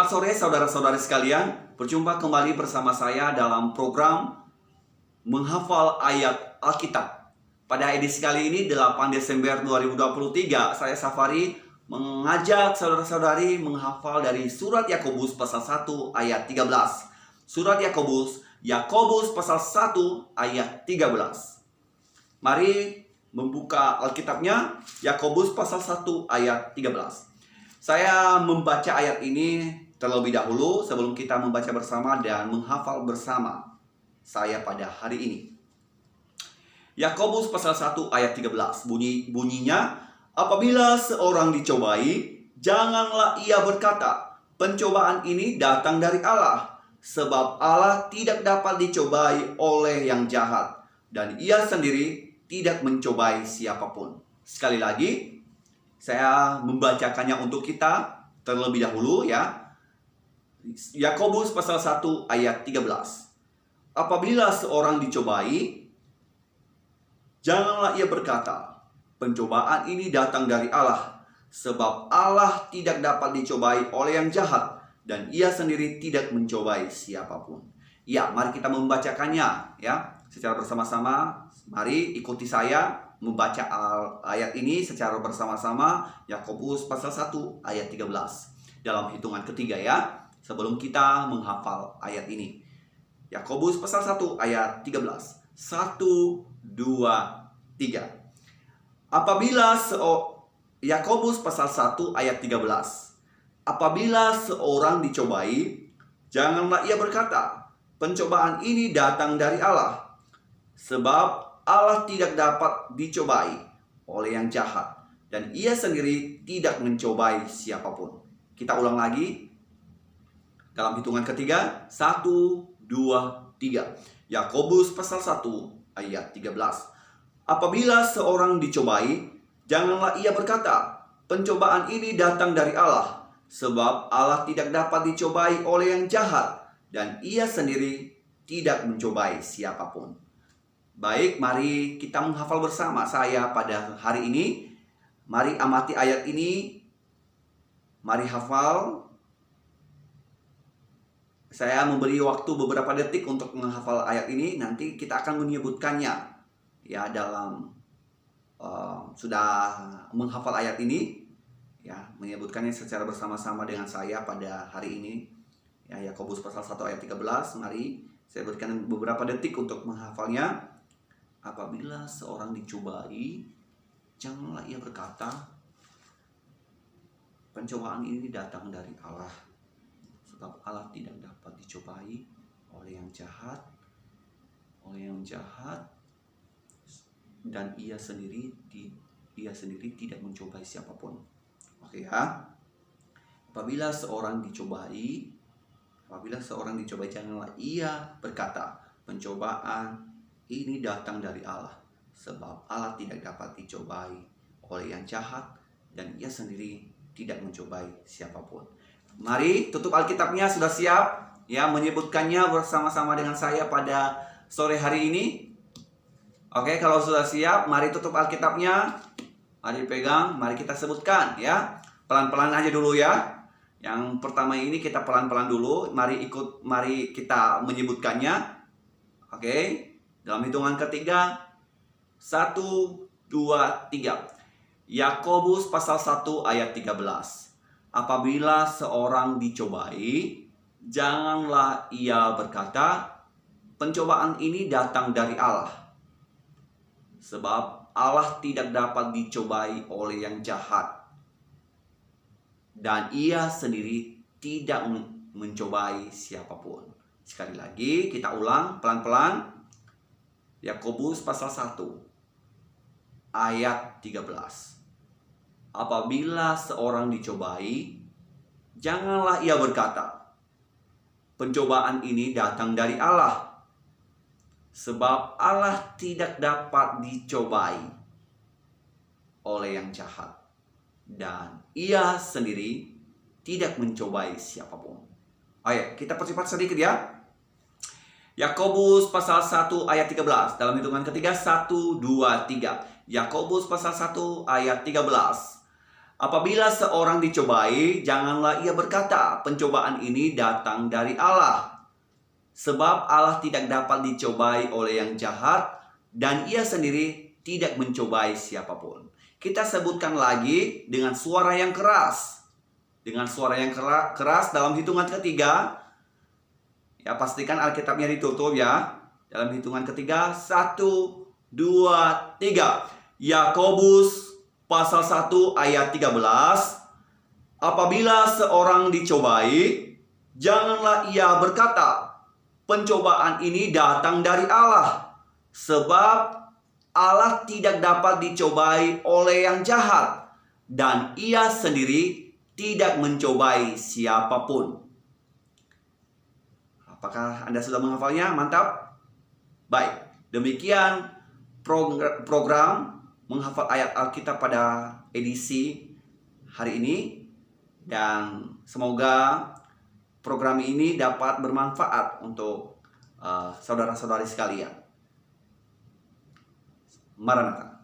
Selamat sore saudara-saudari sekalian, berjumpa kembali bersama saya dalam program Menghafal Ayat Alkitab. Pada edisi kali ini 8 Desember 2023, saya Safari mengajak saudara-saudari menghafal dari surat Yakobus pasal 1 ayat 13. Surat Yakobus pasal 1 ayat 13. Mari membuka Alkitabnya, Yakobus pasal 1 ayat 13. Saya membaca ayat ini terlebih dahulu sebelum kita membaca bersama dan menghafal bersama saya pada hari ini. Yakobus pasal 1 ayat 13 bunyinya, apabila seorang dicobai, janganlah ia berkata, pencobaan ini datang dari Allah, sebab Allah tidak dapat dicobai oleh yang jahat, dan ia sendiri tidak mencobai siapapun. Sekali lagi, saya membacakannya untuk kita terlebih dahulu ya. Yakobus pasal 1 ayat 13. Apabila seorang dicobai, janganlah ia berkata, pencobaan ini datang dari Allah, sebab Allah tidak dapat dicobai oleh yang jahat, dan ia sendiri tidak mencobai siapapun. Ya, mari kita membacakannya ya secara bersama-sama. Mari ikuti saya membaca ayat ini secara bersama-sama. Yakobus pasal 1 ayat 13 dalam hitungan ketiga ya, sebelum kita menghafal ayat ini. Yakobus pasal 1 ayat 13. 1, 2, 3. Yakobus pasal 1 ayat 13. Apabila seorang dicobai, janganlah ia berkata, pencobaan ini datang dari Allah, sebab Allah tidak dapat dicobai oleh yang jahat, dan ia sendiri tidak mencobai siapapun. Kita ulang lagi dalam hitungan ketiga. 1, 2, 3. Yakobus pasal 1 ayat 13. Apabila seorang dicobai, janganlah ia berkata, pencobaan ini datang dari Allah, sebab Allah tidak dapat dicobai oleh yang jahat, dan ia sendiri tidak mencobai siapapun. Baik, mari kita menghafal bersama saya pada hari ini. Mari amati ayat ini. Mari hafal. Saya memberi waktu beberapa detik untuk menghafal ayat ini. Nanti kita akan menyebutkannya ya dalam sudah menghafal ayat ini ya, menyebutkannya secara bersama-sama dengan saya pada hari ini. Ya, Yakobus pasal 1 ayat 13. Mari saya berikan beberapa detik untuk menghafalnya. Apabila seorang dicobai, janganlah ia berkata, pencobaan ini datang dari Allah, sebab Allah tidak dapat dicobai oleh yang jahat, dan ia sendiri tidak mencobai siapapun. Oke ya. Apabila seorang dicobai, janganlah ia berkata, pencobaan ini datang dari Allah, sebab Allah tidak dapat dicobai oleh yang jahat, dan ia sendiri tidak mencobai siapapun. Mari tutup Alkitabnya. Sudah siap ya menyebutkannya bersama-sama dengan saya pada sore hari ini? Oke, kalau sudah siap, mari tutup Alkitabnya. Mari pegang, mari kita sebutkan ya. Pelan-pelan aja dulu ya. Yang pertama ini kita pelan-pelan dulu. Mari kita menyebutkannya. Oke. Dalam hitungan ketiga. 1, 2, 3. Yakobus pasal 1 ayat 13. Apabila seorang dicobai, janganlah ia berkata, pencobaan ini datang dari Allah, sebab Allah tidak dapat dicobai oleh yang jahat, dan ia sendiri tidak mencobai siapapun. Sekali lagi kita ulang pelan-pelan. Yakobus pasal 1 ayat 13. Apabila seorang dicobai, janganlah ia berkata, pencobaan ini datang dari Allah, sebab Allah tidak dapat dicobai oleh yang jahat, dan ia sendiri tidak mencobai siapapun. Ayo kita percepat sedikit ya. Yakobus pasal 1 ayat 13 dalam hitungan ketiga. 1, 2, 3. Yakobus pasal 1 ayat 13. Apabila seorang dicobai, janganlah ia berkata, pencobaan ini datang dari Allah. Sebab Allah tidak dapat dicobai oleh yang jahat, dan ia sendiri tidak mencobai siapapun. Kita sebutkan lagi dengan suara yang keras. Dengan suara yang keras dalam hitungan ketiga. Ya, pastikan Alkitabnya ditutup ya. Dalam hitungan ketiga, 1, 2, 3. Yakobus pasal 1 ayat 13. Apabila seorang dicobai, janganlah ia berkata, pencobaan ini datang dari Allah. Sebab Allah tidak dapat dicobai oleh yang jahat, dan ia sendiri tidak mencobai siapapun. Apakah Anda sudah menghafalnya? Mantap. Baik, demikian program menghafal ayat Alkitab pada edisi hari ini. Dan semoga program ini dapat bermanfaat untuk saudara-saudari sekalian. Maranatha.